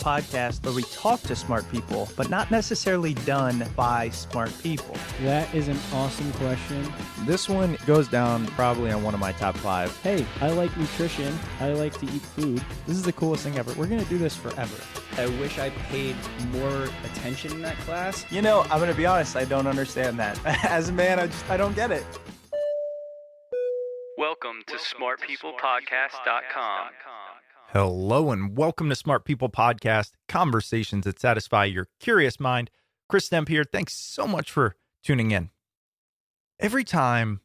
podcast where we talk to smart people, but not necessarily done by smart people? That is an awesome question. This one goes down probably on one of my top 5. Hey, I like nutrition. I like to eat food. This is the coolest thing ever. We're going to do this forever. I wish I paid more attention in that class. You know, I'm going to be honest, I don't understand that. As a man, I don't get it. Welcome to smartpeoplepodcast.com. Hello and welcome to Smart People Podcast, conversations that satisfy your curious mind. Chris Stemp here. Thanks so much for tuning in. Every time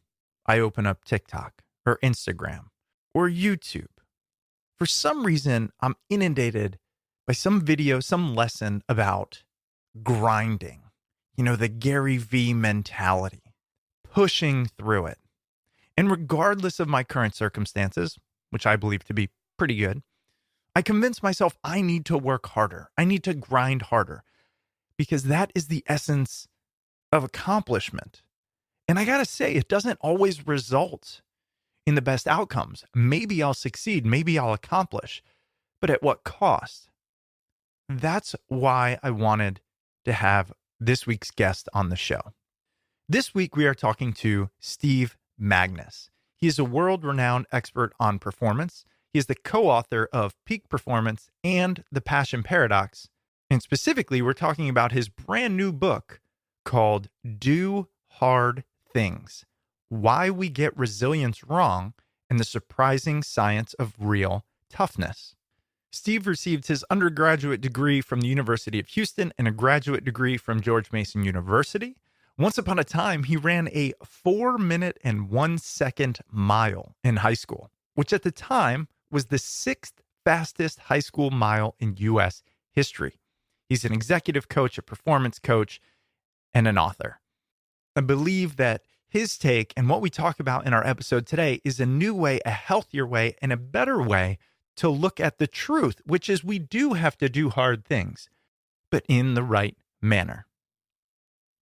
I open up TikTok or Instagram or YouTube, for some reason, I'm inundated by some video, some lesson about grinding. You know, the Gary V mentality, pushing through it. And regardless of my current circumstances, which I believe to be pretty good, I convince myself I need to work harder. I need to grind harder because that is the essence of accomplishment. And I got to say, it doesn't always result in the best outcomes. Maybe I'll succeed. Maybe I'll accomplish. But at what cost? That's why I wanted to have this week's guest on the show. This week, we are talking to Steve Magness. He is a world-renowned expert on performance. He is the co-author of Peak Performance and The Passion Paradox. And specifically, we're talking about his brand new book called Do Hard Things: Why We Get Resilience Wrong and the Surprising Science of Real Toughness. Steve received his undergraduate degree from the University of Houston and a graduate degree from George Mason University. Once upon a time, he ran a 4-minute and 1-second mile in high school, which at the time was the 6th fastest high school mile in U.S. history. He's an executive coach, a performance coach, and an author. I believe that his take and what we talk about in our episode today is a new way, a healthier way, and a better way to look at the truth, which is we do have to do hard things, but in the right manner.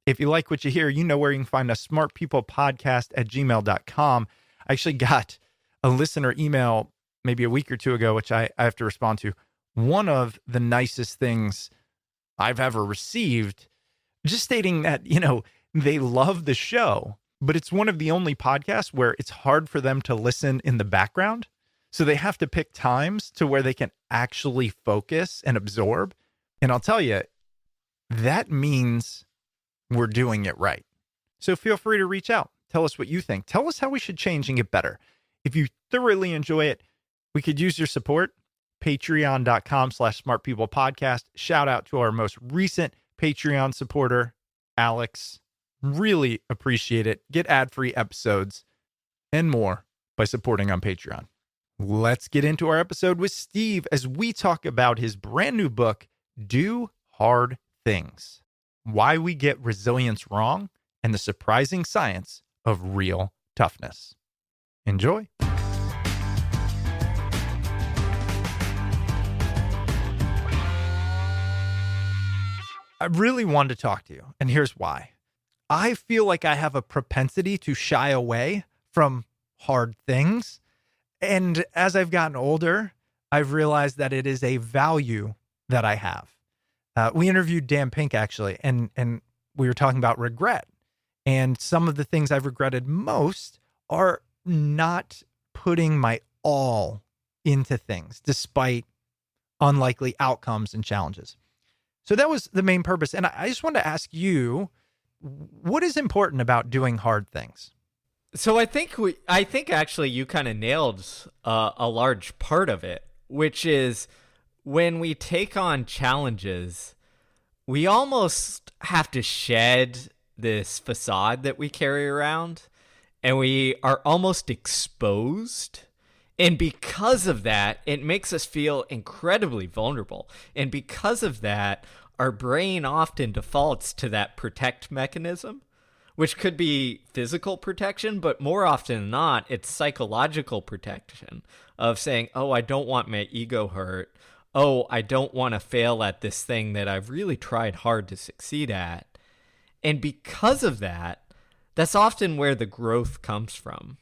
If you like what you hear, you know where you can find us, smartpeoplepodcast@gmail.com. I actually got a listener email maybe a week or two ago, which I have to respond to. One of the nicest things I've ever received, just stating that, you know, they love the show, but it's one of the only podcasts where it's hard for them to listen in the background. So they have to pick times to where they can actually focus and absorb. And I'll tell you, that means we're doing it right. So feel free to reach out. Tell us what you think. Tell us how we should change and get better. If you thoroughly enjoy it, we could use your support. Patreon.com/smartpeoplepodcast. Shout out to our most recent Patreon supporter, Alex. Really appreciate it. Get ad-free episodes and more by supporting on Patreon. Let's get into our episode with Steve as we talk about his brand new book, Do Hard Things: Why We Get Resilience Wrong and the Surprising Science of Real Toughness. Enjoy. I really wanted to talk to you, and here's why. I feel like I have a propensity to shy away from hard things. And as I've gotten older, I've realized that it is a value that I have. We interviewed Dan Pink, actually, and we were talking about regret. And some of the things I've regretted most are not putting my all into things, despite unlikely outcomes and challenges. So that was the main purpose. And I just wanted to ask you, what is important about doing hard things? So I think actually you kind of nailed a large part of it, which is when we take on challenges, we almost have to shed this facade that we carry around, and we are almost exposed. And because of that, it makes us feel incredibly vulnerable. And because of that, our brain often defaults to that protect mechanism, which could be physical protection, but more often than not, it's psychological protection of saying, oh, I don't want my ego hurt. Oh, I don't want to fail at this thing that I've really tried hard to succeed at. And because of that, that's often where the growth comes from,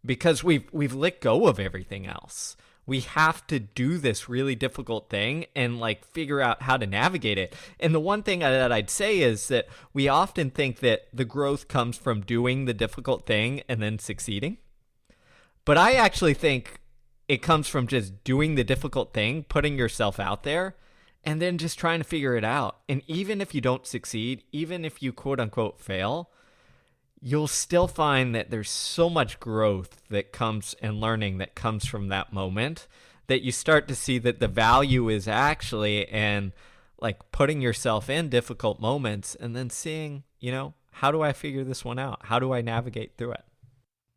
because we've let go of everything else. We have to do this really difficult thing and like figure out how to navigate it. And the one thing that I'd say is that we often think that the growth comes from doing the difficult thing and then succeeding. But I actually think it comes from just doing the difficult thing, putting yourself out there, and then just trying to figure it out. And even if you don't succeed, even if you quote unquote fail, you'll still find that there's so much growth that comes and learning that comes from that moment, that you start to see that the value is actually in like putting yourself in difficult moments and then seeing, how do I figure this one out? How do I navigate through it?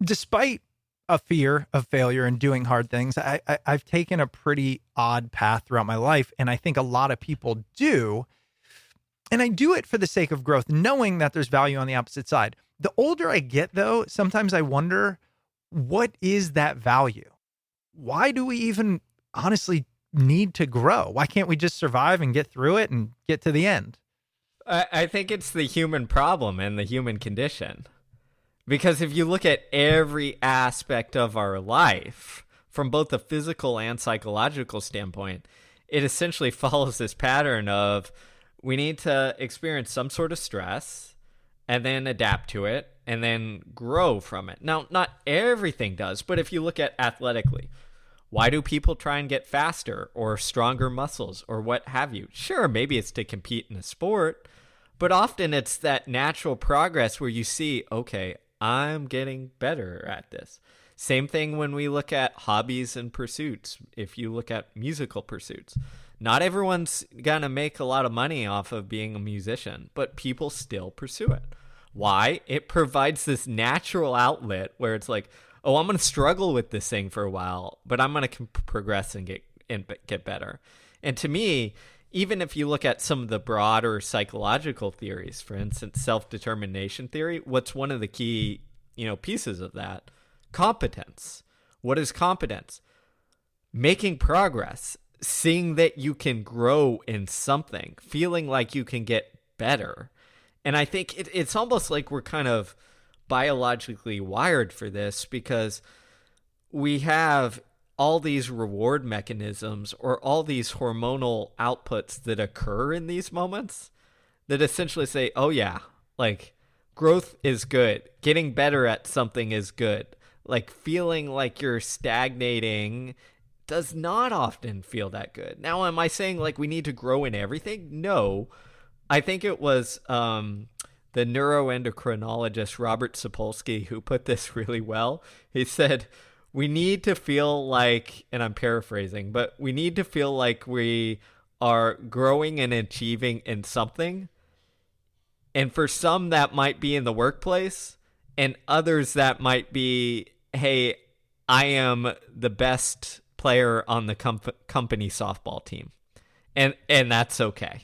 Despite a fear of failure and doing hard things, I've taken a pretty odd path throughout my life, and I think a lot of people do. And I do it for the sake of growth, knowing that there's value on the opposite side. The older I get, though, sometimes I wonder, what is that value? Why do we even honestly need to grow? Why can't we just survive and get through it and get to the end? I think it's the human problem and the human condition. Because if you look at every aspect of our life, from both a physical and psychological standpoint, it essentially follows this pattern of we need to experience some sort of stress and then adapt to it and then grow from it. Now, not everything does, but if you look at athletically, why do people try and get faster or stronger muscles or what have you? Sure, maybe it's to compete in a sport, but often it's that natural progress where you see, okay, I'm getting better at this. Same thing when we look at hobbies and pursuits. If you look at musical pursuits, not everyone's going to make a lot of money off of being a musician, but people still pursue it. Why? It provides this natural outlet where it's like, oh, I'm going to struggle with this thing for a while, but I'm going to progress and get better. And to me, even if you look at some of the broader psychological theories, for instance, self-determination theory, what's one of the key, pieces of that? Competence. What is competence? Making progress, seeing that you can grow in something, feeling like you can get better. And I think it's almost like we're kind of biologically wired for this because we have all these reward mechanisms or all these hormonal outputs that occur in these moments that essentially say, oh yeah, like growth is good. Getting better at something is good. Like feeling like you're stagnating does not often feel that good. Now, am I saying like we need to grow in everything? No. I think it was the neuroendocrinologist Robert Sapolsky who put this really well. He said, we need to feel like, and I'm paraphrasing, but we need to feel like we are growing and achieving in something. And for some, that might be in the workplace, and others that might be, hey, I am the best player on the company softball team. And that's okay.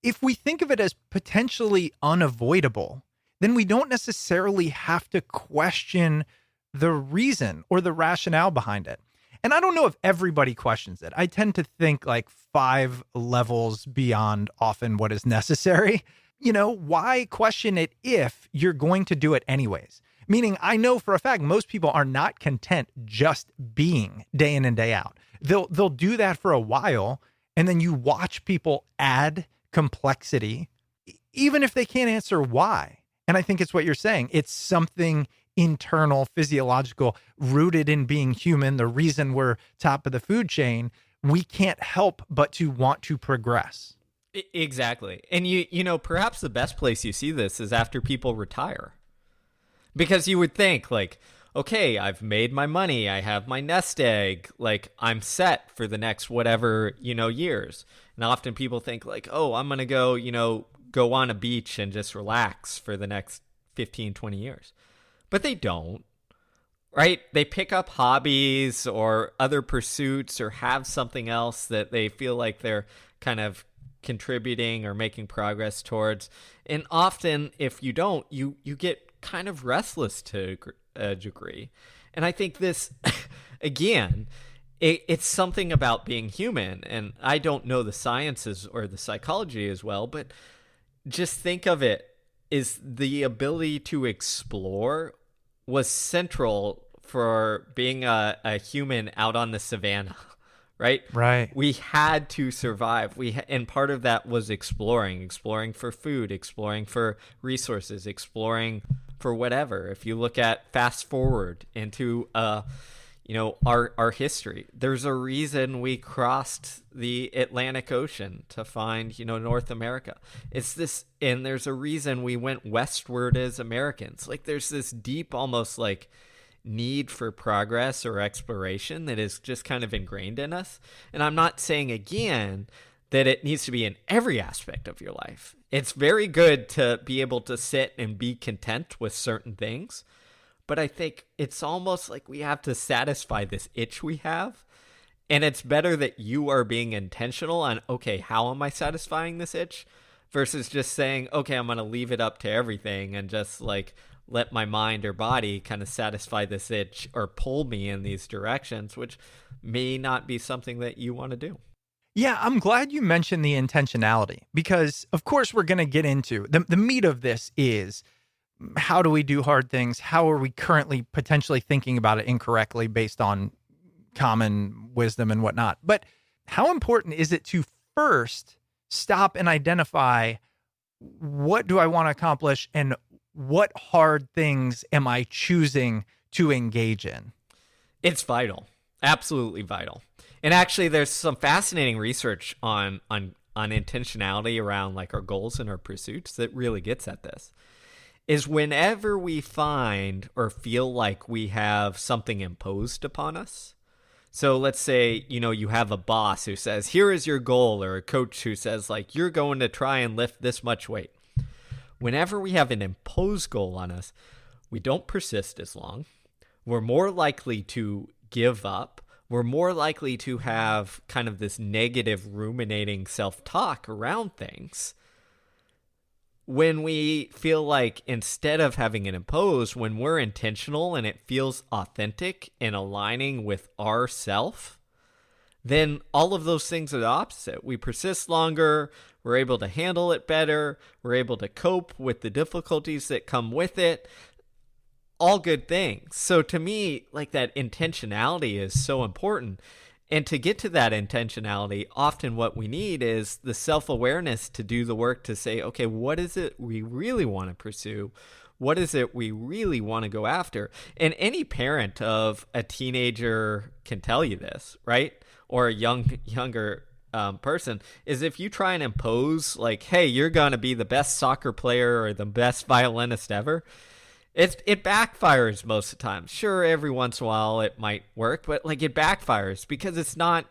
If we think of it as potentially unavoidable, then we don't necessarily have to question the reason or the rationale behind it. And I don't know if everybody questions it. I tend to think like 5 levels beyond often what is necessary. Why question it if you're going to do it anyways? Meaning, I know for a fact most people are not content just being day in and day out. They'll do that for a while, and then you watch people add complexity, even if they can't answer why. And I think it's what you're saying. It's something internal, physiological, rooted in being human, the reason we're top of the food chain. We can't help but to want to progress. Exactly. And perhaps the best place you see this is after people retire. Because you would think like, okay, I've made my money, I have my nest egg, like I'm set for the next whatever, years. And often people think like, oh, I'm going to go on a beach and just relax for the next 15, 20 years. But they don't, right? They pick up hobbies or other pursuits or have something else that they feel like they're kind of contributing or making progress towards. And often if you don't, you get kind of restless to a degree. And I think this, again, it's something about being human. And I don't know the sciences or the psychology as well, but just think of it is the ability to explore was central for being a human out on the savannah, right? Right. We had to survive. And part of that was exploring for food, exploring for resources, exploring for whatever. If you look at fast forward into our history, there's a reason we crossed the Atlantic Ocean to find North America. It's this, and there's a reason we went westward as Americans. Like, there's this deep, almost like need for progress or exploration that is just kind of ingrained in us. And I'm not saying again that it needs to be in every aspect of your life. It's very good to be able to sit and be content with certain things. But I think it's almost like we have to satisfy this itch we have. And it's better that you are being intentional on, okay, how am I satisfying this itch? Versus just saying, okay, I'm going to leave it up to everything and just like let my mind or body kind of satisfy this itch or pull me in these directions, which may not be something that you want to do. Yeah, I'm glad you mentioned the intentionality, because of course we're going to get into the meat of this is, how do we do hard things? How are we currently potentially thinking about it incorrectly based on common wisdom and whatnot? But how important is it to first stop and identify, what do I want to accomplish and what hard things am I choosing to engage in? It's vital. Absolutely vital. And actually, there's some fascinating research on intentionality around like our goals and our pursuits that really gets at this. Is whenever we find or feel like we have something imposed upon us. So let's say, you have a boss who says, here is your goal, or a coach who says, like, you're going to try and lift this much weight. Whenever we have an imposed goal on us, we don't persist as long. We're more likely to give up. We're more likely to have kind of this negative ruminating self-talk around things. When we feel like, instead of having it imposed, when we're intentional and it feels authentic and aligning with ourself, then all of those things are the opposite. We persist longer. We're able to handle it better. We're able to cope with the difficulties that come with it. All good things. So to me, like, that intentionality is so important. And to get to that intentionality, often what we need is the self-awareness to do the work to say, okay, what is it we really want to pursue? What is it we really want to go after? And any parent of a teenager can tell you this, right? Or a younger person, is if you try and impose, like, hey, you're going to be the best soccer player or the best violinist ever, it backfires most of the time. Sure, every once in a while it might work, but like, it backfires because it's not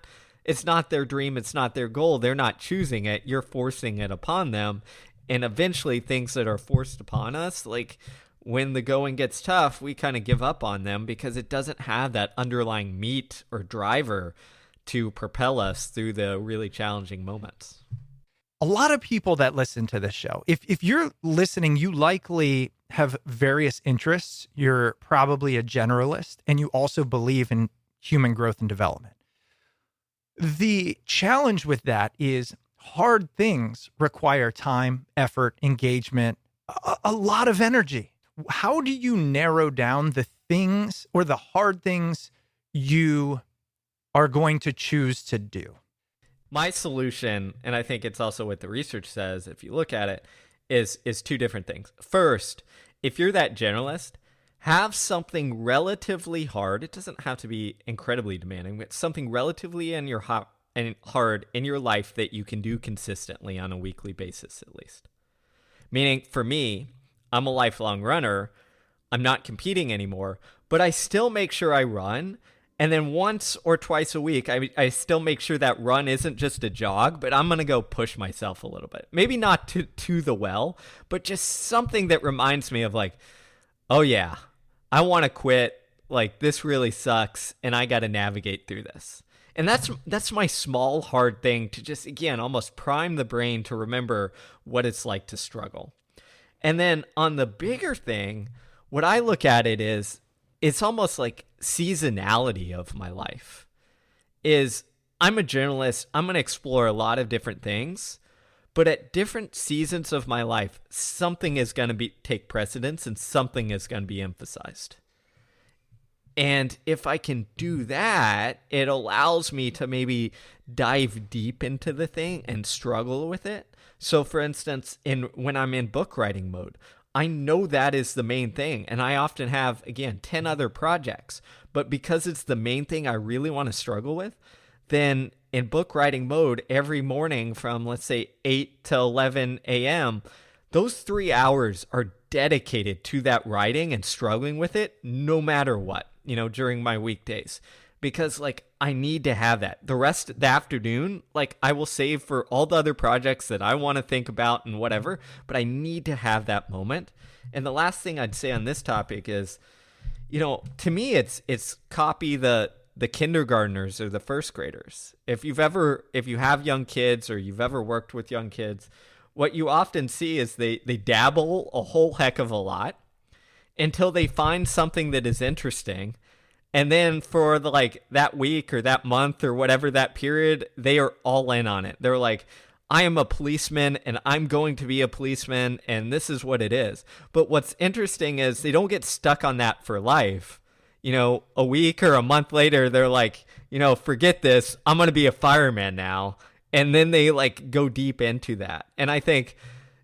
their dream, it's not their goal. They're not choosing it. You're forcing it upon them. And eventually things that are forced upon us, like when the going gets tough, we kind of give up on them because it doesn't have that underlying meat or driver to propel us through the really challenging moments. A lot of people that listen to this show, if you're listening, you likely have various interests. You're probably a generalist, and you also believe in human growth and development. The challenge with that is hard things require time, effort, engagement, a lot of energy. How do you narrow down the things or the hard things you are going to choose to do? My solution, and I think it's also what the research says, if you look at it, is two different things. First, if you're that generalist, have something relatively hard. It doesn't have to be incredibly demanding, but something relatively hard in your life that you can do consistently on a weekly basis, at least. Meaning, for me, I'm a lifelong runner. I'm not competing anymore, but I still make sure I run. And then once or twice a week, I still make sure that run isn't just a jog, but I'm going to go push myself a little bit. Maybe not to the well, but just something that reminds me of, like, oh yeah, I want to quit. Like, this really sucks, and I got to navigate through this. And that's my small, hard thing to just, again, almost prime the brain to remember what it's like to struggle. And then on the bigger thing, what I look at it is, it's almost like seasonality of my life. Is I'm a journalist. I'm going to explore a lot of different things, but at different seasons of my life, something is going to take precedence and something is going to be emphasized. And if I can do that, it allows me to maybe dive deep into the thing and struggle with it. So for instance, when I'm in book writing mode, I know that is the main thing. And I often have, again, 10 other projects. But because it's the main thing I really want to struggle with, then in book writing mode, every morning from, let's say, 8 to 11 a.m., those 3 hours are dedicated to that writing and struggling with it no matter what, during my weekdays. Because, I need to have that. The rest of the afternoon, I will save for all the other projects that I want to think about and whatever, but I need to have that moment. And the last thing I'd say on this topic is, to me, it's copy the kindergartners or the first graders. If you have young kids or you've ever worked with young kids, what you often see is they dabble a whole heck of a lot until they find something that is interesting. And then for that week or that month or whatever that period, they are all in on it. They're like, I am a policeman and I'm going to be a policeman and this is what it is. But what's interesting is they don't get stuck on that for life. A week or a month later, they're like, forget this. I'm going to be a fireman now. And then they go deep into that. And I think,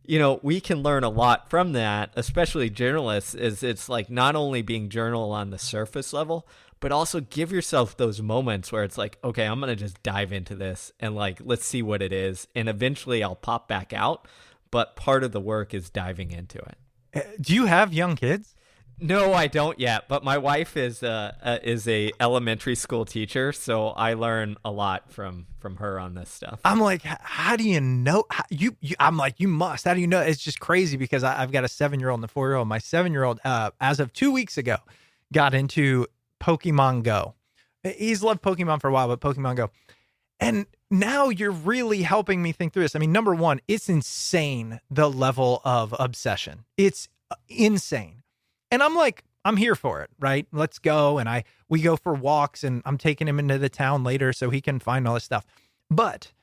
we can learn a lot from that, especially journalists, is it's not only being journal on the surface level, but also give yourself those moments where it's okay, I'm going to just dive into this and let's see what it is. And eventually I'll pop back out. But part of the work is diving into it. Do you have young kids? No, I don't yet, but my wife is a elementary school teacher, so I learn a lot from her on this stuff. I'm like, how do you know? I'm like, you must. How do you know? It's just crazy because I've got a 7-year-old and a 4-year-old. My 7-year-old, as of 2 weeks ago, got into Pokemon Go. He's loved Pokemon for a while, but Pokemon Go. And now you're really helping me think through this. I mean, number one, it's insane, the level of obsession. It's insane. And I'm like, I'm here for it, right? Let's go. And we go for walks and I'm taking him into the town later so he can find all this stuff. But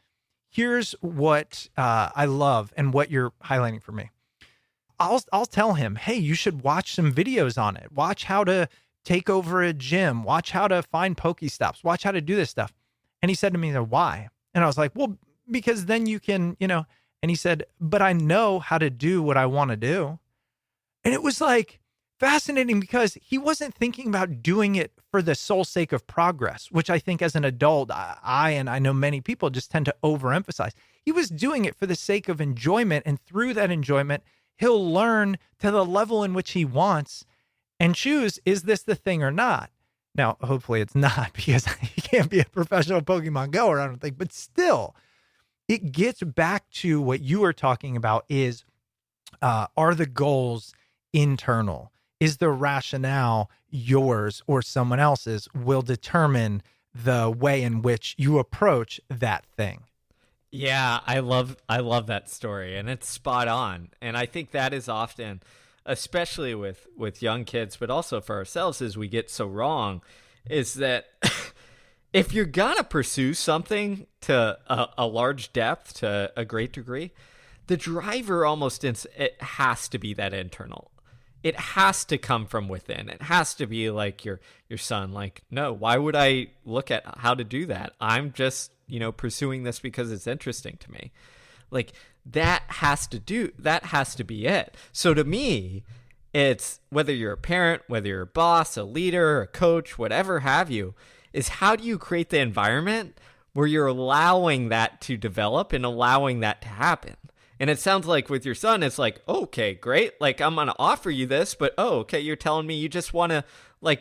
here's what I love and what you're highlighting for me. I'll tell him, hey, you should watch some videos on it. Watch how to take over a gym. Watch how to find Pokestops. Watch how to do this stuff. And he said to me, why? And I was like, well, because then you can, and he said, but I know how to do what I want to do. And it was fascinating because he wasn't thinking about doing it for the sole sake of progress, which I think as an adult, I know many people just tend to overemphasize. He was doing it for the sake of enjoyment. And through that enjoyment, he'll learn to the level in which he wants and choose, is this the thing or not? Now, hopefully it's not because he can't be a professional Pokemon Goer, I don't think, but still it gets back to what you were talking about is, are the goals internal? Is the rationale yours or someone else's will determine the way in which you approach that thing? Yeah, I love that story, and it's spot on. And I think that is often, especially with young kids, but also for ourselves as we get so wrong, is that if you're gonna pursue something to a large depth, to a great degree, the driver it has to be that internal. It has to come from within. It has to be like your son. No, why would I look at how to do that? I'm just, pursuing this because it's interesting to me. That has to be it. So to me, it's whether you're a parent, whether you're a boss, a leader, a coach, whatever have you, is how do you create the environment where you're allowing that to develop and allowing that to happen? And it sounds like with your son, it's okay, great. I'm going to offer you this, but okay, you're telling me you just want to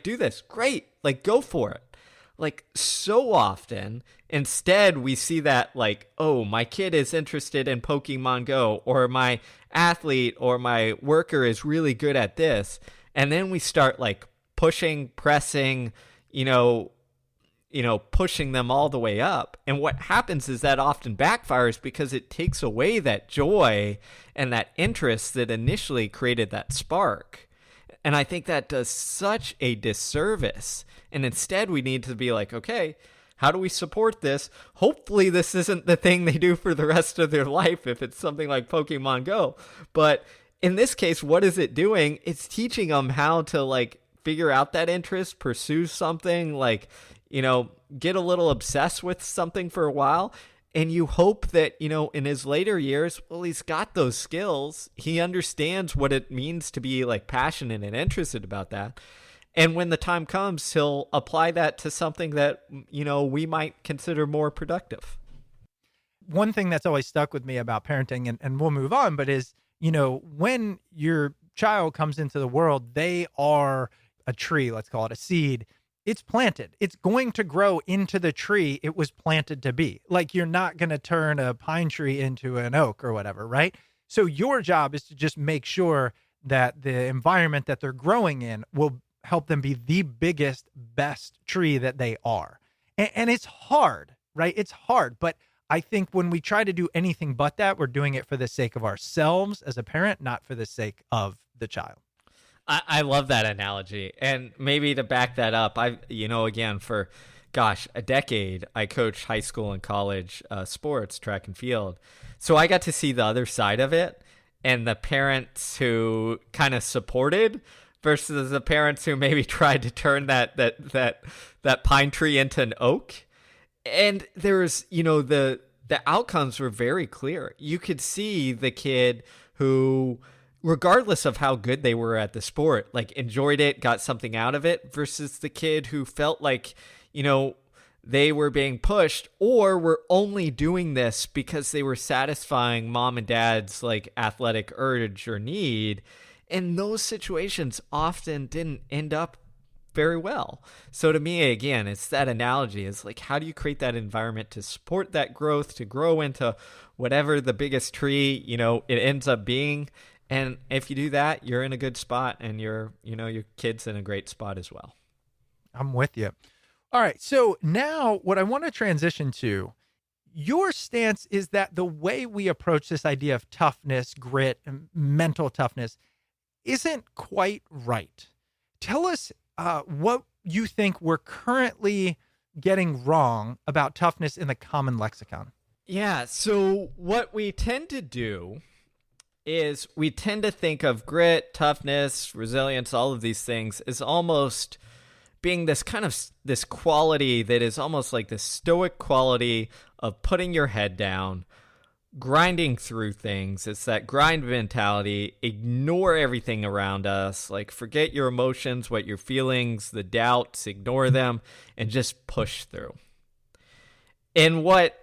do this. Great. Go for it. So often, instead we see that my kid is interested in Pokemon Go, or my athlete or my worker is really good at this. And then we start pushing, pressing, pushing them all the way up. And what happens is that often backfires because it takes away that joy and that interest that initially created that spark. And I think that does such a disservice. And instead we need to be okay, how do we support this? Hopefully this isn't the thing they do for the rest of their life if it's something like Pokemon Go. But in this case, what is it doing? It's teaching them how to figure out that interest, pursue something, like, get a little obsessed with something for a while. And you hope that, in his later years, well, he's got those skills. He understands what it means to be like passionate and interested about that. And when the time comes, he'll apply that to something that, we might consider more productive. One thing that's always stuck with me about parenting, and we'll move on, but is, when your child comes into the world, they are a tree, let's call it a seed. It's planted. It's going to grow into the tree it was planted to be. Like, you're not going to turn a pine tree into an oak or whatever, right? So your job is to just make sure that the environment that they're growing in will help them be the biggest, best tree that they are. And it's hard, right? It's hard. But I think when we try to do anything but that, we're doing it for the sake of ourselves as a parent, not for the sake of the child. I love that analogy. And maybe to back that up, again, for, a decade, I coached high school and college sports, track and field. So I got to see the other side of it, and the parents who kind of supported versus the parents who maybe tried to turn that pine tree into an oak. And there's, the outcomes were very clear. You could see the kid who, regardless of how good they were at the sport, like, enjoyed it, got something out of it, versus the kid who felt like, they were being pushed or were only doing this because they were satisfying mom and dad's like athletic urge or need. And those situations often didn't end up very well. So to me, again, it's that analogy is like, how do you create that environment to support that growth, to grow into whatever the biggest tree, it ends up being. And if you do that, you're in a good spot, and your kid's in a great spot as well. I'm with you. All right. So now what I want to transition to, your stance is that the way we approach this idea of toughness, grit, and mental toughness isn't quite right. Tell us what you think we're currently getting wrong about toughness in the common lexicon. Yeah. So what we tend to do is we tend to think of grit, toughness, resilience, all of these things as almost being this kind of this quality that is almost like the stoic quality of putting your head down, grinding through things. It's that grind mentality, ignore everything around us, like forget your emotions, what your feelings, the doubts, ignore them, and just push through. And what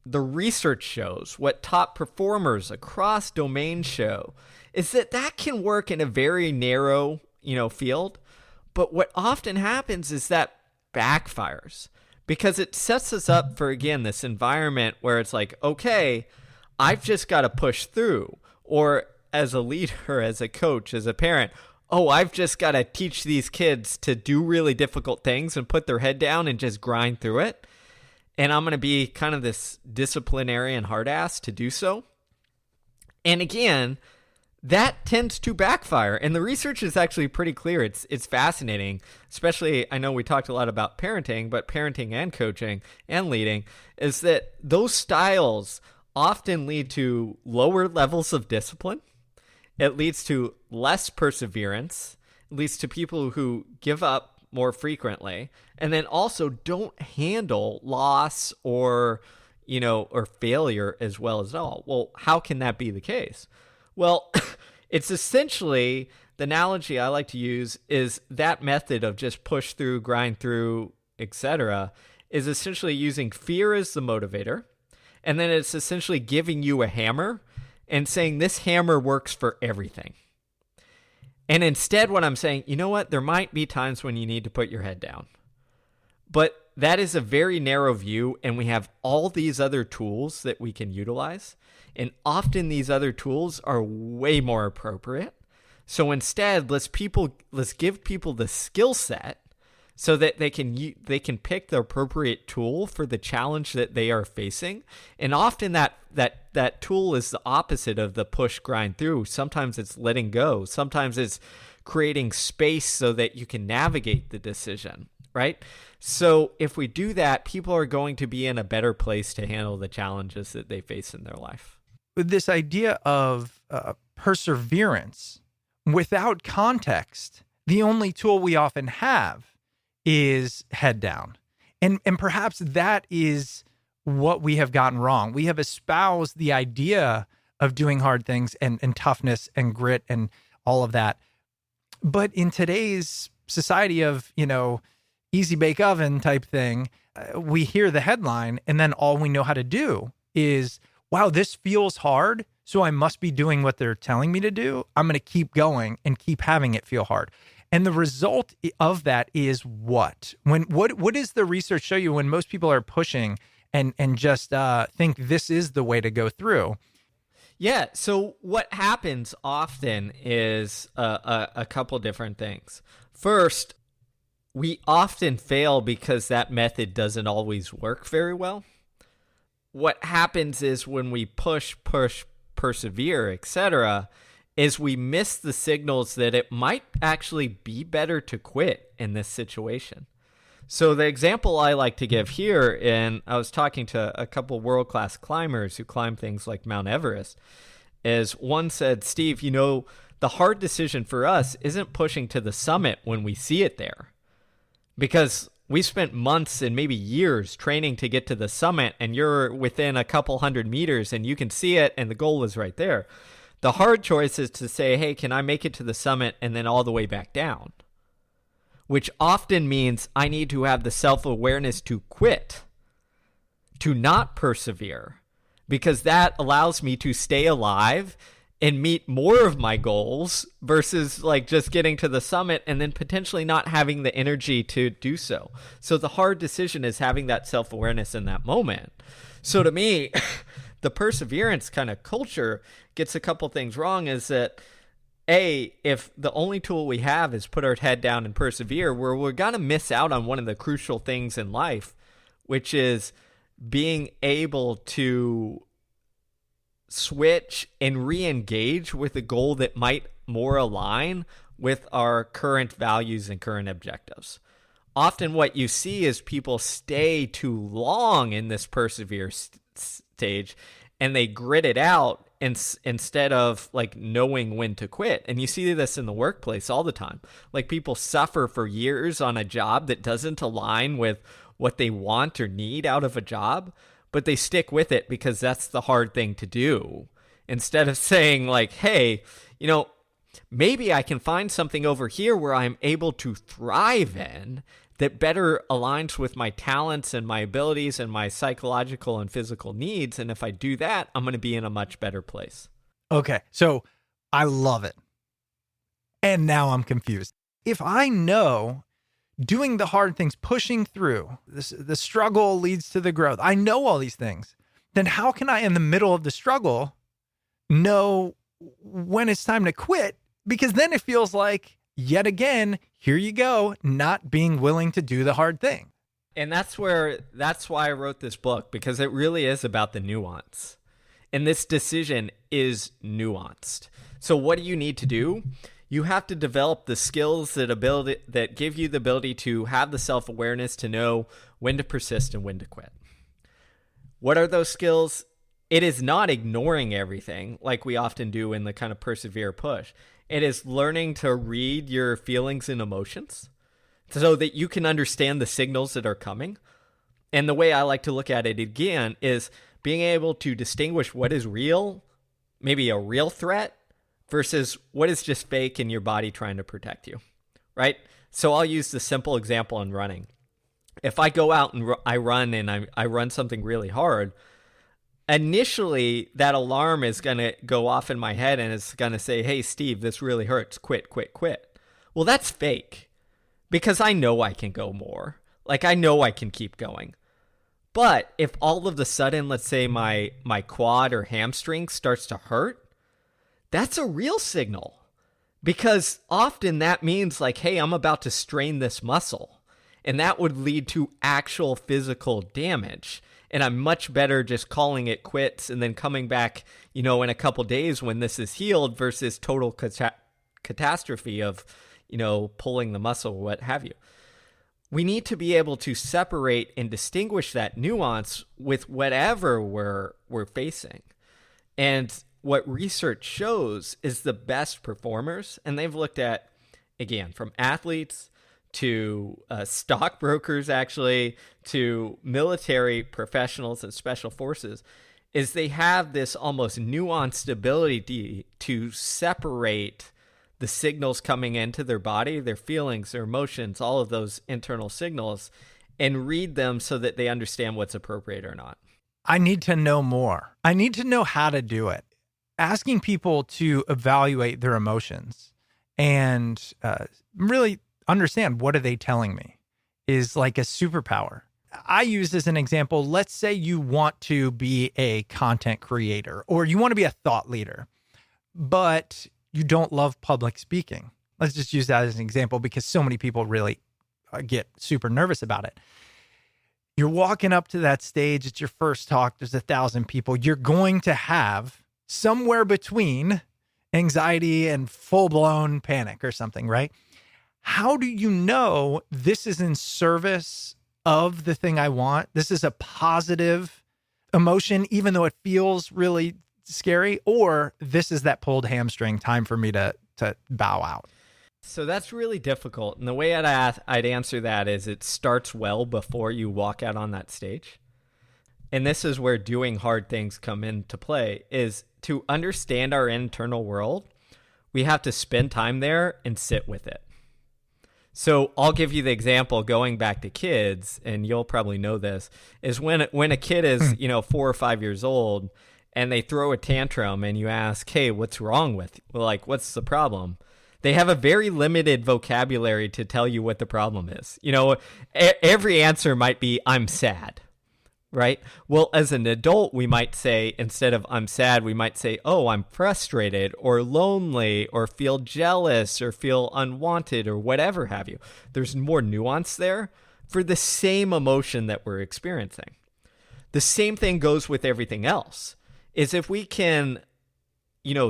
the research shows, what top performers across domains show, is that can work in a very narrow, field. But what often happens is that backfires, because it sets us up for, again, this environment where it's like, okay, I've just got to push through. Or as a leader, as a coach, as a parent, I've just got to teach these kids to do really difficult things and put their head down and just grind through it. And I'm going to be kind of this disciplinarian hard ass to do so. And again, that tends to backfire. And the research is actually pretty clear. It's fascinating, especially, I know we talked a lot about parenting, but parenting and coaching and leading, is that those styles often lead to lower levels of discipline. It leads to less perseverance. It leads to people who give up more frequently, and then also don't handle loss or failure as well as all. Well, how can that be the case? Well, it's essentially, the analogy I like to use is that method of just push through, grind through, etc., is essentially using fear as the motivator, and then it's essentially giving you a hammer and saying this hammer works for everything. And instead, what I'm saying, there might be times when you need to put your head down. But that is a very narrow view, and we have all these other tools that we can utilize. And often these other tools are way more appropriate. So instead, let's give people the skill set so that they can pick the appropriate tool for the challenge that they are facing. And often that tool is the opposite of the push, grind through. Sometimes it's letting go. Sometimes it's creating space so that you can navigate the decision, right? So if we do that, people are going to be in a better place to handle the challenges that they face in their life. With this idea of perseverance without context, the only tool we often have is head down. And perhaps that is what we have gotten wrong. We have espoused the idea of doing hard things and toughness and grit and all of that. But in today's society of, easy bake oven type thing, we hear the headline and then all we know how to do is, wow, this feels hard, so I must be doing what they're telling me to do. I'm going to keep going and keep having it feel hard. And the result of that is what? What does the research show you when most people are pushing and just think this is the way to go through? Yeah, so what happens often is a couple different things. First, we often fail because that method doesn't always work very well. What happens is when we push, persevere, etc., is we miss the signals that it might actually be better to quit in this situation. So the example I like to give here, and I was talking to a couple world-class climbers who climb things like Mount Everest, is one said, Steve, the hard decision for us isn't pushing to the summit when we see it there. Because we spent months and maybe years training to get to the summit, and you're within a couple hundred meters and you can see it and the goal is right there. The hard choice is to say, hey, can I make it to the summit and then all the way back down? Which often means I need to have the self-awareness to quit, to not persevere, because that allows me to stay alive and meet more of my goals versus like just getting to the summit and then potentially not having the energy to do so. So the hard decision is having that self-awareness in that moment. So to me, the perseverance kind of culture gets a couple things wrong is that, if the only tool we have is put our head down and persevere, we're going to miss out on one of the crucial things in life, which is being able to switch and re-engage with a goal that might more align with our current values and current objectives. Often what you see is people stay too long in this persevere stage and they grit it out instead of like knowing when to quit. And you see this in the workplace all the time. Like people suffer for years on a job that doesn't align with what they want or need out of a job, but they stick with it because that's the hard thing to do. Instead of saying like, hey, maybe I can find something over here where I'm able to thrive in that better aligns with my talents and my abilities and my psychological and physical needs. And if I do that, I'm going to be in a much better place. Okay, so I love it. And now I'm confused. If I know doing the hard things, pushing through, the struggle leads to the growth, I know all these things, then how can I, in the middle of the struggle, know when it's time to quit? Because then it feels like, yet again, here you go, not being willing to do the hard thing. And that's why I wrote this book, because it really is about the nuance. And this decision is nuanced. So what do you need to do? You have to develop the skills that give you the ability to have the self-awareness to know when to persist and when to quit. What are those skills? It is not ignoring everything like we often do in the kind of persevere push. It is learning to read your feelings and emotions so that you can understand the signals that are coming. And the way I like to look at it again is being able to distinguish what is real, maybe a real threat, versus what is just fake in your body trying to protect you, right? So I'll use the simple example in running. If I go out and I run and I run something really hard, initially that alarm is going to go off in my head and it's going to say, hey, Steve, this really hurts. Quit, quit, quit. Well, that's fake because I know I can go more. Like I know I can keep going. But if all of a sudden, let's say my quad or hamstring starts to hurt, that's a real signal because often that means like, hey, I'm about to strain this muscle and that would lead to actual physical damage. And I'm much better just calling it quits and then coming back, in a couple days when this is healed versus total catastrophe of, pulling the muscle or what have you. We need to be able to separate and distinguish that nuance with whatever we're facing. And what research shows is the best performers, and they've looked at again, from athletes to stockbrokers, actually, to military professionals and special forces, is they have this almost nuanced ability to separate the signals coming into their body, their feelings, their emotions, all of those internal signals, and read them so that they understand what's appropriate or not. I need to know more. I need to know how to do it. Asking people to evaluate their emotions and really understand what are they telling me is like a superpower. I use as an example, let's say you want to be a content creator or you want to be a thought leader, but you don't love public speaking. Let's just use that as an example because so many people really get super nervous about it. You're walking up to that stage. It's your first talk. There's 1,000 people. You're going to have somewhere between anxiety and full-blown panic or something, right? How do you know this is in service of the thing I want? This is a positive emotion, even though it feels really scary, or this is that pulled hamstring, time for me to bow out? So that's really difficult. And the way I'd answer that is it starts well before you walk out on that stage. And this is where doing hard things come into play, is to understand our internal world. We have to spend time there and sit with it. So I'll give you the example going back to kids, and you'll probably know this, is when a kid is, 4 or 5 years old and they throw a tantrum and you ask, hey, what's wrong with you? Like, what's the problem? They have a very limited vocabulary to tell you what the problem is. Every answer might be, I'm sad, right? Well, as an adult, we might say, instead of I'm sad, we might say, oh, I'm frustrated or lonely or feel jealous or feel unwanted or whatever have you. There's more nuance there for the same emotion that we're experiencing. The same thing goes with everything else, is if we can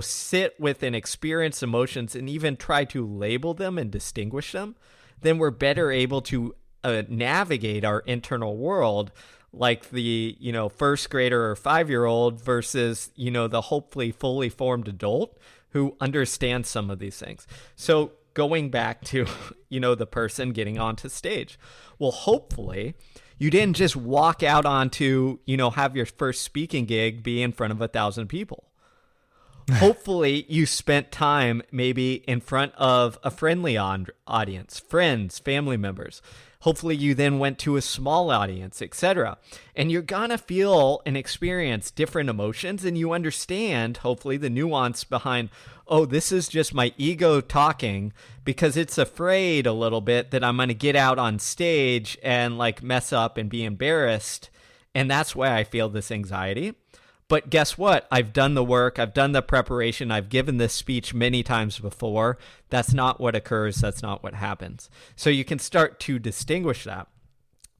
sit with and experience emotions and even try to label them and distinguish them, then we're better able to navigate our internal world like the, first grader or 5-year-old versus, the hopefully fully formed adult who understands some of these things. So going back to, the person getting onto stage, well, hopefully you didn't just walk out onto, have your first speaking gig be in front of 1,000 people. Hopefully you spent time maybe in front of a friendly audience, friends, family members. Hopefully you then went to a small audience, etc. And you're going to feel and experience different emotions, and you understand, hopefully, the nuance behind, oh, this is just my ego talking because it's afraid a little bit that I'm going to get out on stage and like mess up and be embarrassed. And that's why I feel this anxiety. But guess what? I've done the work. I've done the preparation. I've given this speech many times before. That's not what occurs. That's not what happens. So you can start to distinguish that.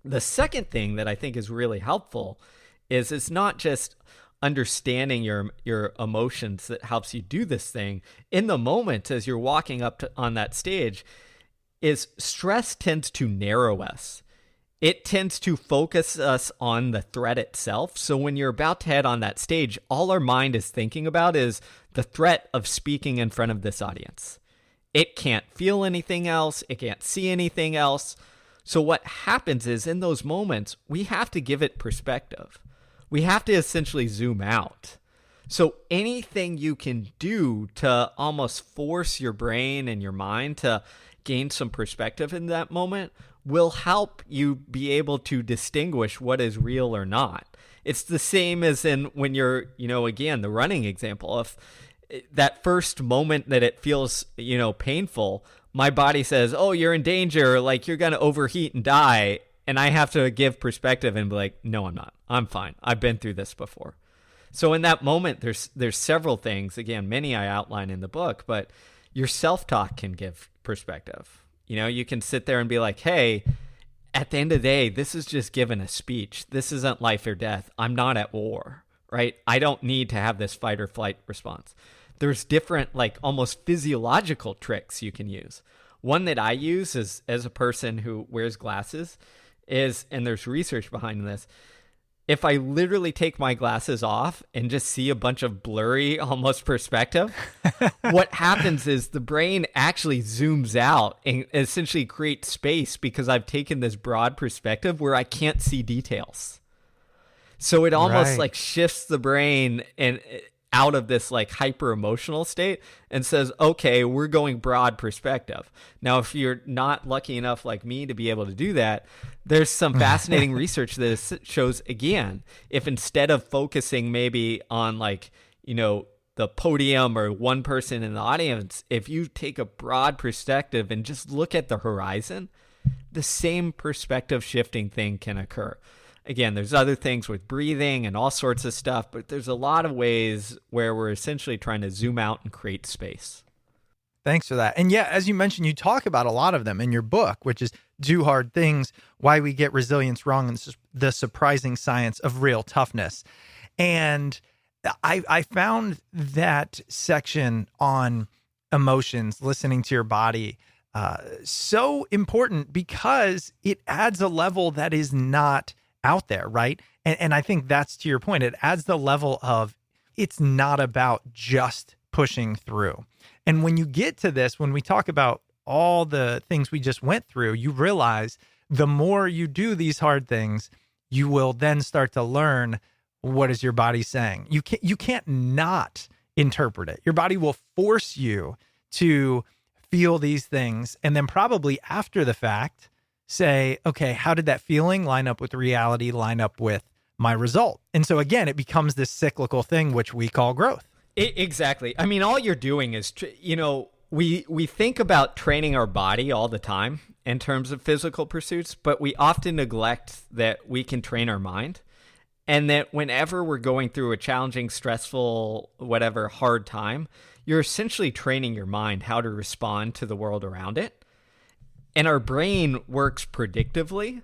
The second thing that I think is really helpful is it's not just understanding your emotions that helps you do this thing. In the moment, as you're walking up on that stage, is stress tends to narrow us. It tends to focus us on the threat itself. So when you're about to head on that stage, all our mind is thinking about is the threat of speaking in front of this audience. It can't feel anything else. It can't see anything else. So what happens is in those moments, we have to give it perspective. We have to essentially zoom out. So anything you can do to almost force your brain and your mind to gain some perspective in that moment will help you be able to distinguish what is real or not. It's the same as in when you're, again, the running example. If that first moment that it feels, painful, my body says, oh, you're in danger, like you're going to overheat and die. And I have to give perspective and be like, no, I'm not. I'm fine. I've been through this before. So in that moment, there's several things, again, many I outline in the book, but your self-talk can give perspective. You can sit there and be like, hey, at the end of the day, this is just given a speech. This isn't life or death. I'm not at war, right? I don't need to have this fight or flight response. There's different, like almost physiological tricks you can use. One that I use is as a person who wears glasses is, and there's research behind this, if I literally take my glasses off and just see a bunch of blurry, almost perspective, what happens is the brain actually zooms out and essentially creates space because I've taken this broad perspective where I can't see details. So it almost like shifts the brain and out of this like hyper emotional state and says, okay, we're going broad perspective. Now, if you're not lucky enough like me to be able to do that, there's some fascinating research that shows, again, if instead of focusing maybe on like, you know, the podium or one person in the audience, if you take a broad perspective and just look at the horizon, the same perspective shifting thing can occur. Again, there's other things with breathing and all sorts of stuff, but there's a lot of ways where we're essentially trying to zoom out and create space. Thanks for that. And yeah, as you mentioned, you talk about a lot of them in your book, which is Do Hard Things, Why We Get Resilience Wrong, and the Surprising Science of Real Toughness. And I found that section on emotions, listening to your body, so important because it adds a level that is not out there, right? And I think that's to your point. It adds the level of it's not about just pushing through. And when you get to this, when we talk about all the things we just went through, you realize the more you do these hard things, you will then start to learn what is your body saying. You can't not interpret it. Your body will force you to feel these things. And then probably after the fact, say, okay, how did that feeling line up with reality, line up with my result? And so again, it becomes this cyclical thing, which we call growth. Exactly. I mean, all you're doing is, you know, we think about training our body all the time in terms of physical pursuits, but we often neglect that we can train our mind. And that whenever we're going through a challenging, stressful, whatever, hard time, you're essentially training your mind how to respond to the world around it. And our brain works predictively.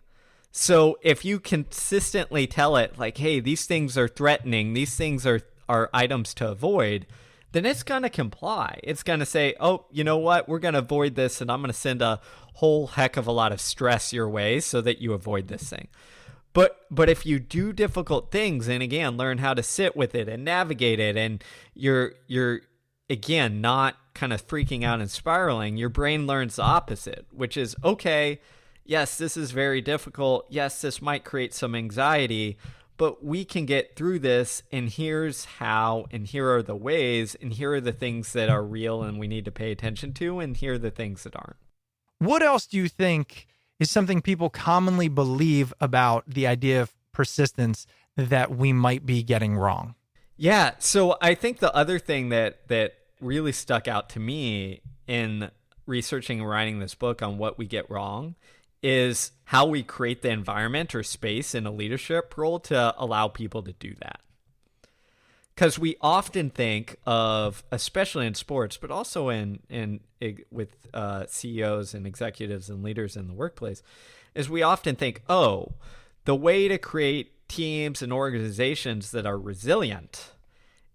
So if you consistently tell it like, hey, these things are threatening, these things are items to avoid, then it's going to comply. It's going to say, oh, you know what? We're going to avoid this, and I'm going to send a whole heck of a lot of stress your way so that you avoid this thing. But if you do difficult things and, again, learn how to sit with it and navigate it, and you're again, not kind of freaking out and spiraling, your brain learns the opposite, which is, okay, yes, this is very difficult. Yes, this might create some anxiety, but we can get through this, and here's how, and here are the ways, and here are the things that are real and we need to pay attention to, and here are the things that aren't. What else do you think is something people commonly believe about the idea of persistence that we might be getting wrong? Yeah, so I think the other thing that really stuck out to me in researching and writing this book on what we get wrong is how we create the environment or space in a leadership role to allow people to do that. Because we often think of, especially in sports, but also with CEOs and executives and leaders in the workplace, is we often think, oh, the way to create teams and organizations that are resilient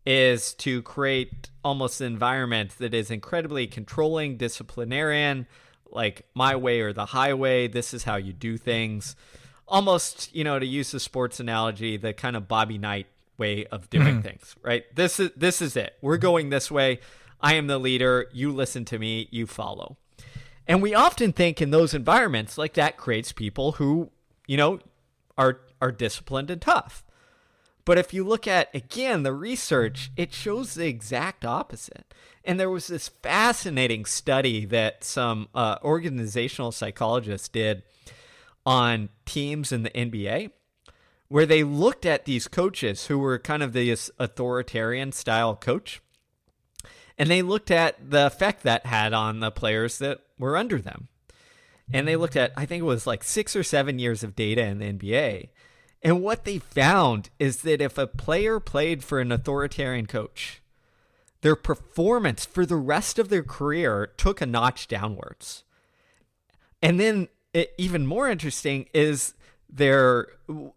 is to create almost an environment that is incredibly controlling, disciplinarian, like my way or the highway. This is how you do things. Almost, to use the sports analogy, the kind of Bobby Knight way of doing things, right? This is it. We're going this way. I am the leader. You listen to me. You follow. And we often think in those environments like that creates people who, are disciplined and tough. But if you look at, again, the research, it shows the exact opposite. And there was this fascinating study that some organizational psychologists did on teams in the NBA, where they looked at these coaches who were kind of this authoritarian style coach, and they looked at the effect that had on the players that were under them. And they looked at, I think it was like 6 or 7 years of data in the NBA. And what they found is that if a player played for an authoritarian coach, their performance for the rest of their career took a notch downwards. And then even more interesting is their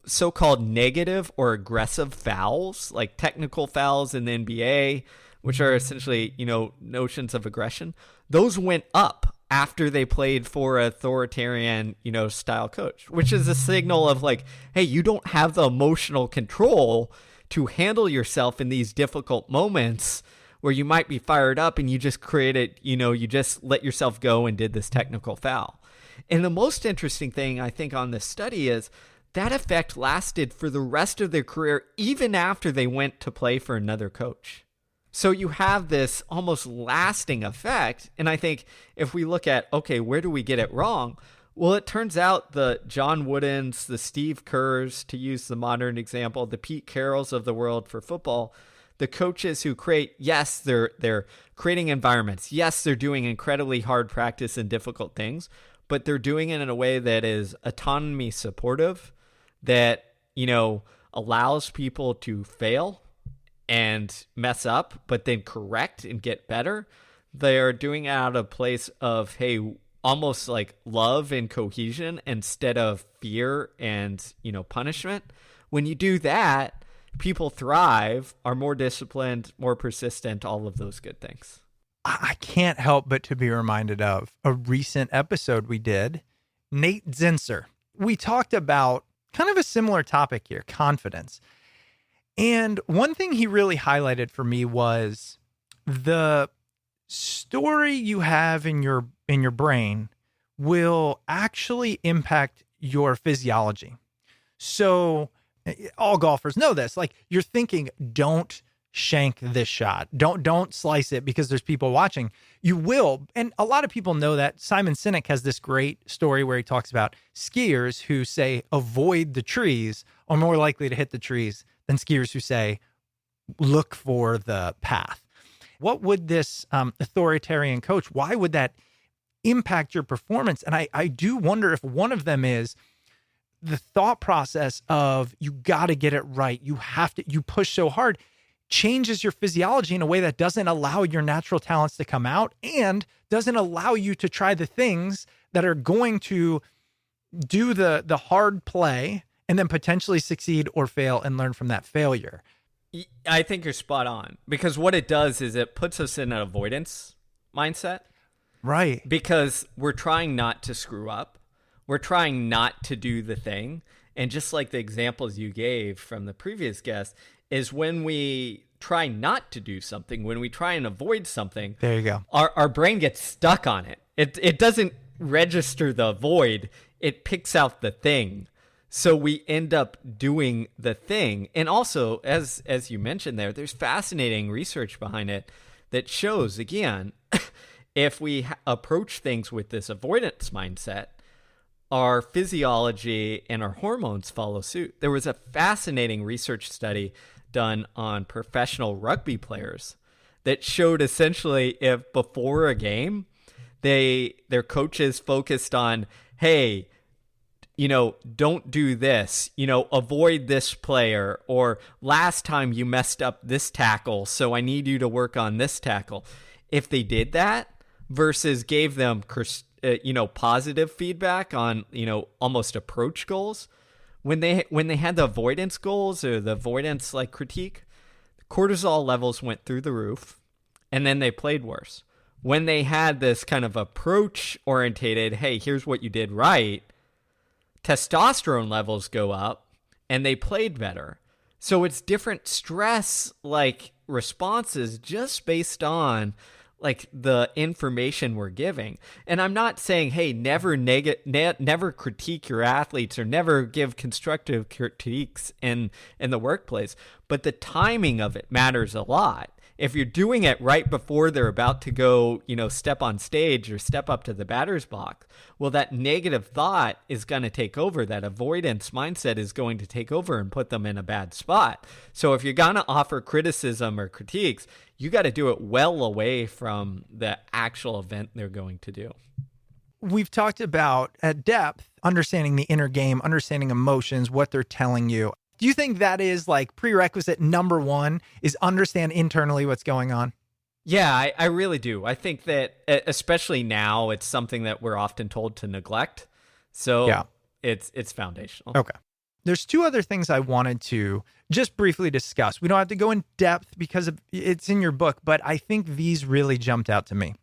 so-called negative or aggressive fouls, like technical fouls in the NBA, which are essentially, notions of aggression. Those went up after they played for authoritarian, style coach, which is a signal of like, hey, you don't have the emotional control to handle yourself in these difficult moments where you might be fired up and you just created, you just let yourself go and did this technical foul. And the most interesting thing I think on this study is that effect lasted for the rest of their career, even after they went to play for another coach. So you have this almost lasting effect. And I think if we look at, okay, where do we get it wrong? Well, it turns out the John Woodens, the Steve Kerrs, to use the modern example, the Pete Carrolls of the world for football, the coaches who create, yes, they're creating environments. Yes, they're doing incredibly hard practice and difficult things, but they're doing it in a way that is autonomy supportive, that, allows people to fail and mess up, but then correct and get better. They're doing it out of a place of, hey, almost like love and cohesion instead of fear and, punishment. When you do that, people thrive, are more disciplined, more persistent, all of those good things. I can't help but to be reminded of a recent episode we did, Nate Zinsser. We talked about kind of a similar topic here, confidence. And one thing he really highlighted for me was the story you have in your brain will actually impact your physiology. So all golfers know this. Like, you're thinking, don't shank this shot. Don't slice it because there's people watching. You will. And a lot of people know that. Simon Sinek has this great story where he talks about skiers who say avoid the trees are more likely to hit the trees than skiers who say look for the path. What would this authoritarian coach, why would that impact your performance? And I do wonder if one of them is the thought process of you got to get it right. You push so hard, changes your physiology in a way that doesn't allow your natural talents to come out and doesn't allow you to try the things that are going to do the hard play and then potentially succeed or fail and learn from that failure. I think you're spot on, because what it does is it puts us in an avoidance mindset. Right. Because we're trying not to screw up. We're trying not to do the thing. And just like the examples you gave from the previous guest, is when we try not to do something, when we try and avoid something, there you go. Our brain gets stuck on it. It doesn't register the avoid. It picks out the thing. So we end up doing the thing. And also, as you mentioned there's fascinating research behind it that shows, again, if we approach things with this avoidance mindset, our physiology and our hormones follow suit. There was a fascinating research study done on professional rugby players that showed essentially if before a game, their coaches focused on, hey, don't do this, avoid this player, or last time you messed up this tackle, so I need you to work on this tackle. If they did that versus gave them, positive feedback on, almost approach goals, when they had the avoidance goals or the avoidance critique, cortisol levels went through the roof, and then they played worse. When they had this kind of approach orientated, hey, here's what you did right, testosterone levels go up and they played better. So it's different stress responses just based on the information we're giving. And I'm not saying, hey, never critique your athletes or never give constructive critiques in the workplace, but the timing of it matters a lot. If you're doing it right before they're about to go, step on stage or step up to the batter's box, well, that negative thought is going to take over. That avoidance mindset is going to take over and put them in a bad spot. So if you're going to offer criticism or critiques, you got to do it well away from the actual event they're going to do. We've talked about at depth, understanding the inner game, understanding emotions, what they're telling you. Do you think that is prerequisite number one is understand internally what's going on? Yeah, I really do. I think that especially now, it's something that we're often told to neglect. So yeah, it's foundational. Okay. There's two other things I wanted to just briefly discuss. We don't have to go in depth because it's in your book, but I think these really jumped out to me.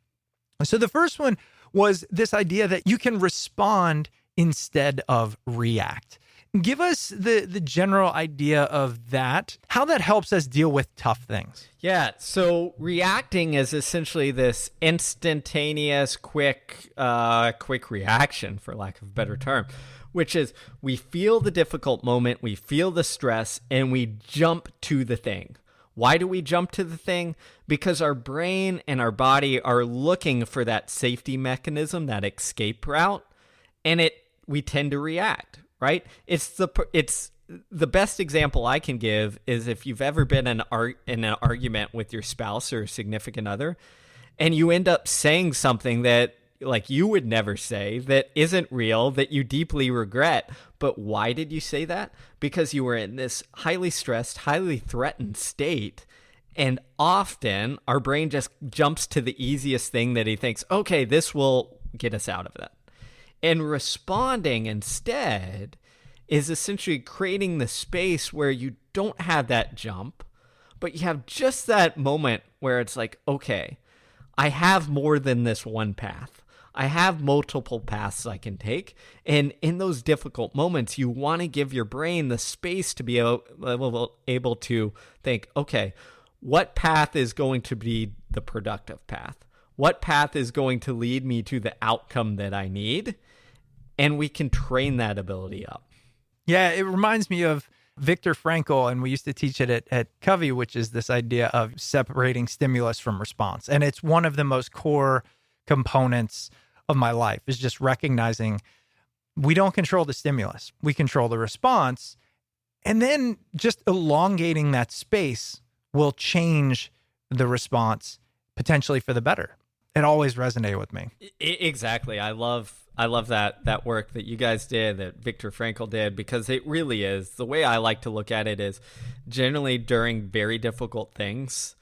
So the first one was this idea that you can respond instead of react. Give us the general idea of that, how that helps us deal with tough things. Yeah, so reacting is essentially this instantaneous, quick reaction, for lack of a better term, which is we feel the difficult moment, we feel the stress, and we jump to the thing. Why do we jump to the thing? Because our brain and our body are looking for that safety mechanism, that escape route, and we tend to react. Right? It's the best example I can give is if you've ever been in an argument with your spouse or significant other, and you end up saying something that like you would never say, that isn't real, that you deeply regret. But why did you say that? Because you were in this highly stressed, highly threatened state. And often our brain just jumps to the easiest thing that he thinks, okay, this will get us out of that. And responding instead is essentially creating the space where you don't have that jump, but you have just that moment where it's like, okay, I have more than this one path. I have multiple paths I can take. And in those difficult moments, you want to give your brain the space to be able to think, okay, what path is going to be the productive path? What path is going to lead me to the outcome that I need? And we can train that ability up. Yeah, it reminds me of Viktor Frankl, and we used to teach it at Covey, which is this idea of separating stimulus from response. And it's one of the most core components of my life, is just recognizing we don't control the stimulus. We control the response. And then just elongating that space will change the response potentially for the better. It always resonated with me. Exactly. I love that work that you guys did, that Viktor Frankl did, because it really is. The way I like to look at it is generally during very difficult things,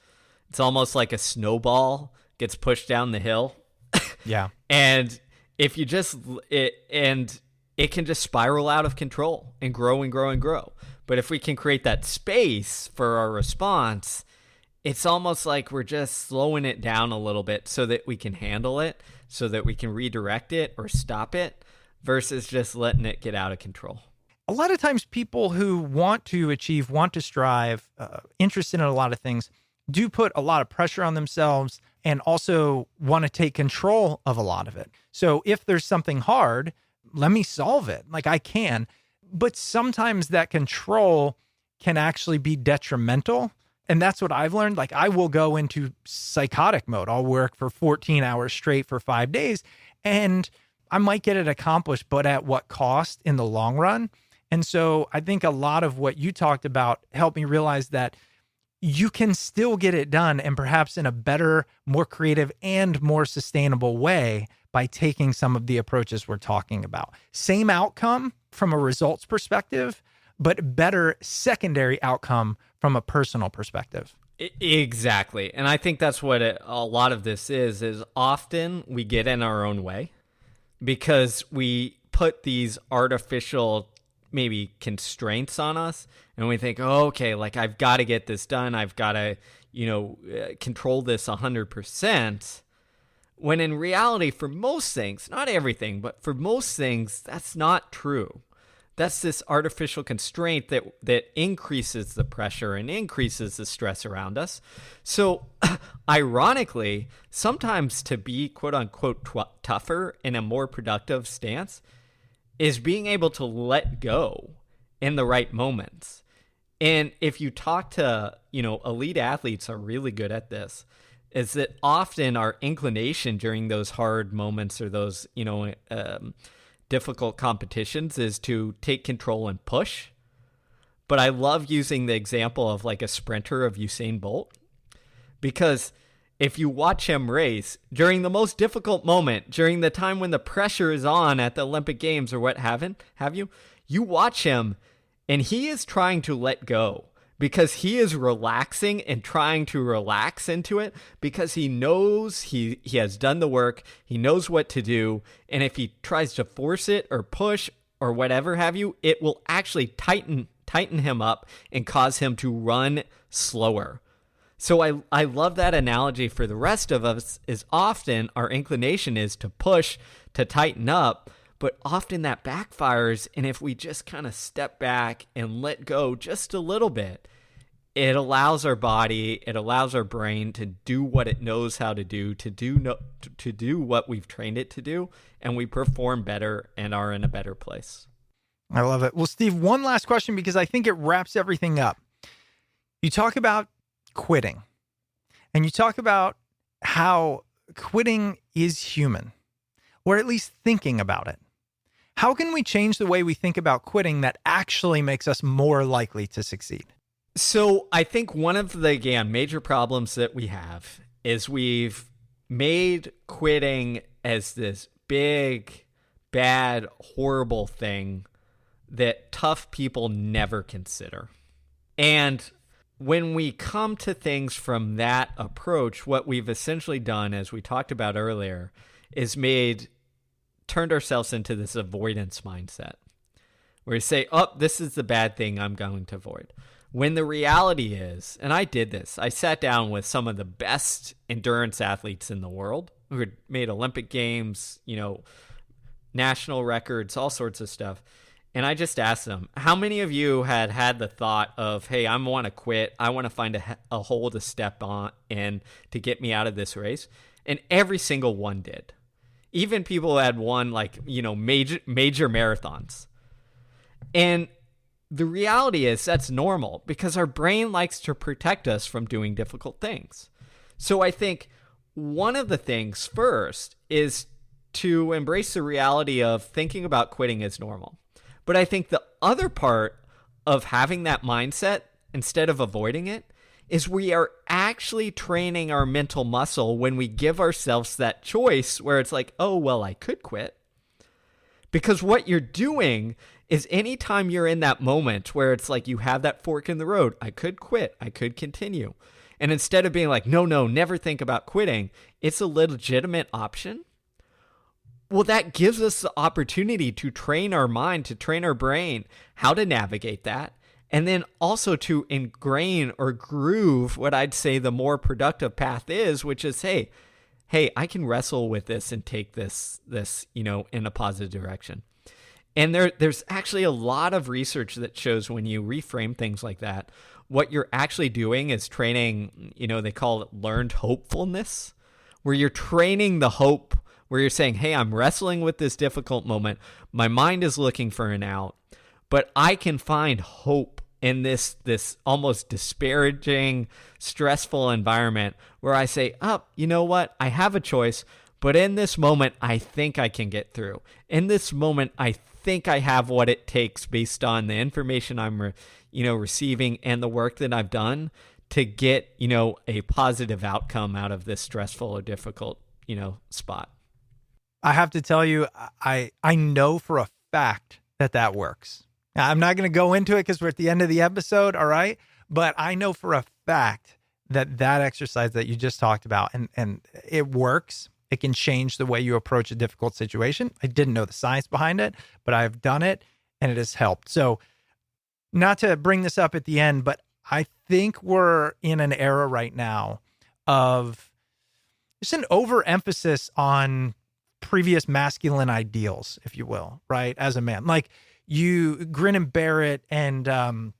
it's almost like a snowball gets pushed down the hill. Yeah. And if you it can just spiral out of control and grow and grow and grow. But if we can create that space for our response, it's almost like we're just slowing it down a little bit so that we can handle it, so that we can redirect it or stop it, versus just letting it get out of control. A lot of times people who want to achieve, want to strive, interested in a lot of things, do put a lot of pressure on themselves and also want to take control of a lot of it. So if there's something hard, let me solve it. Like I can. But sometimes that control can actually be detrimental. And that's what I've learned. Like I will go into psychotic mode. I'll work for 14 hours straight for 5 days and I might get it accomplished, but at what cost in the long run? And so I think a lot of what you talked about helped me realize that you can still get it done, and perhaps in a better, more creative and more sustainable way by taking some of the approaches we're talking about. Same outcome from a results perspective, but better secondary outcome from a personal perspective. Exactly. And I think that's what a lot of this is often we get in our own way because we put these artificial maybe constraints on us and we think, oh, okay, like I've got to get this done. I've got to, control this 100%. When in reality, for most things, not everything, but for most things, that's not true. That's this artificial constraint that increases the pressure and increases the stress around us. So ironically, sometimes to be quote unquote tougher in a more productive stance is being able to let go in the right moments. And if you talk to, elite athletes are really good at this, is that often our inclination during those hard moments or those, difficult competitions is to take control and push. But I love using the example of like a sprinter of Usain Bolt, because if you watch him race during the most difficult moment, during the time when the pressure is on at the Olympic Games or what have you, you watch him and he is trying to let go because he is relaxing and trying to relax into it because he knows he has done the work. He knows what to do. And if he tries to force it or push or whatever have you, it will actually tighten him up and cause him to run slower. So I love that analogy for the rest of us. Is often our inclination is to push, to tighten up, but often that backfires. And if we just kind of step back and let go just a little bit, it allows our body, it allows our brain to do what it knows how to do, to do what we've trained it to do, and we perform better and are in a better place. I love it. Well, Steve, one last question, because I think it wraps everything up. You talk about quitting, and you talk about how quitting is human, or at least thinking about it. How can we change the way we think about quitting that actually makes us more likely to succeed? So I think one of the, again, major problems that we have is we've made quitting as this big, bad, horrible thing that tough people never consider. And when we come to things from that approach, what we've essentially done, as we talked about earlier, is turned ourselves into this avoidance mindset where we say, oh, this is the bad thing I'm going to avoid. When the reality is, and I did this, I sat down with some of the best endurance athletes in the world who had made Olympic Games, national records, all sorts of stuff. And I just asked them, how many of you had the thought of, hey, I want to quit. I want to find a hole to step on and to get me out of this race. And every single one did. Even people who had won major marathons. And the reality is that's normal because our brain likes to protect us from doing difficult things. So I think one of the things first is to embrace the reality of thinking about quitting as normal. But I think the other part of having that mindset instead of avoiding it is we are actually training our mental muscle when we give ourselves that choice where it's like, oh, well, I could quit. Because what you're doing is anytime you're in that moment where it's like you have that fork in the road, I could quit, I could continue. And instead of being like, no, never think about quitting, it's a legitimate option. Well, that gives us the opportunity to train our mind, to train our brain, how to navigate that. And then also to ingrain or groove what I'd say the more productive path is, which is, hey, I can wrestle with this and take this, in a positive direction. And there's actually a lot of research that shows when you reframe things like that, what you're actually doing is training, they call it learned hopefulness, where you're training the hope, where you're saying, hey, I'm wrestling with this difficult moment. My mind is looking for an out, but I can find hope in this almost disparaging, stressful environment where I say, oh, you know what? I have a choice, but in this moment, I think I can get through. In this moment, I think I have what it takes based on the information I'm, receiving and the work that I've done to get, a positive outcome out of this stressful or difficult, spot. I have to tell you, I know for a fact that works. Now, I'm not going to go into it because we're at the end of the episode, all right? But I know for a fact that exercise that you just talked about, and it works. It can change the way you approach a difficult situation. I didn't know the science behind it, but I've done it, and it has helped. So not to bring this up at the end, but I think we're in an era right now of just an overemphasis on previous masculine ideals, if you will, right? As a man, like you grin and bear it, and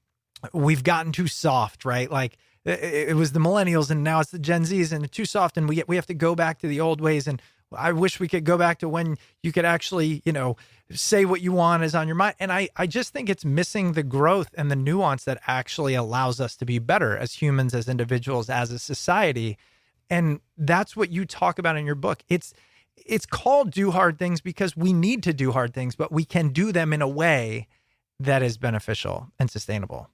we've gotten too soft, right? Like it was the millennials, and now it's the Gen Zs, and too soft, and we have to go back to the old ways. And I wish we could go back to when you could actually, say what you want is on your mind. And I just think it's missing the growth and the nuance that actually allows us to be better as humans, as individuals, as a society. And that's what you talk about in your book. It's called Do Hard Things because we need to do hard things, but we can do them in a way that is beneficial and sustainable.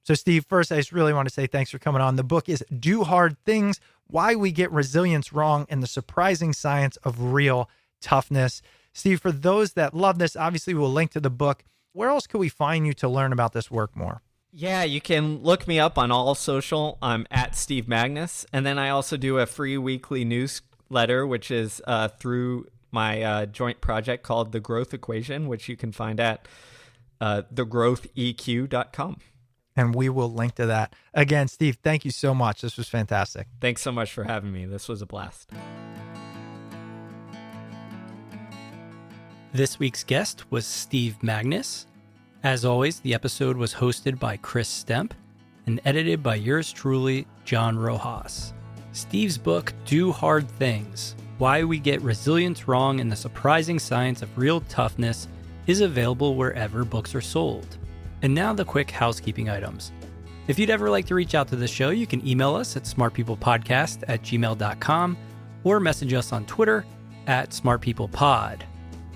So Steve, first, I just really want to say thanks for coming on. The book is Do Hard Things, Why We Get Resilience Wrong and the Surprising Science of Real Toughness. Steve, for those that love this, obviously we'll link to the book. Where else can we find you to learn about this work more? Yeah, you can look me up on all social. I'm at Steve Magness. And then I also do a free weekly newsletter, which is through my joint project called The Growth Equation, which you can find at thegrowtheq.com. and we will link to that. Again, Steve, thank you so much. This was fantastic. Thanks so much for having me. This was a blast. This week's guest was Steve Magness. As always, the episode was hosted by Chris Stemp and edited by yours truly, John Rojas. Steve's book, Do Hard Things: Why We Get Resilience Wrong and the Surprising Science of Real Toughness, is available wherever books are sold. And now the quick housekeeping items. If you'd ever like to reach out to the show, you can email us at smartpeoplepodcast@gmail.com or message us on Twitter @smartpeoplepod.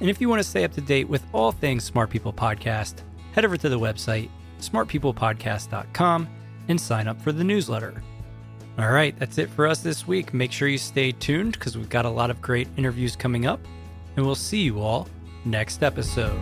And if you want to stay up to date with all things Smart People Podcast, head over to the website, smartpeoplepodcast.com, and sign up for the newsletter. All right, that's it for us this week. Make sure you stay tuned because we've got a lot of great interviews coming up, and we'll see you all next episode.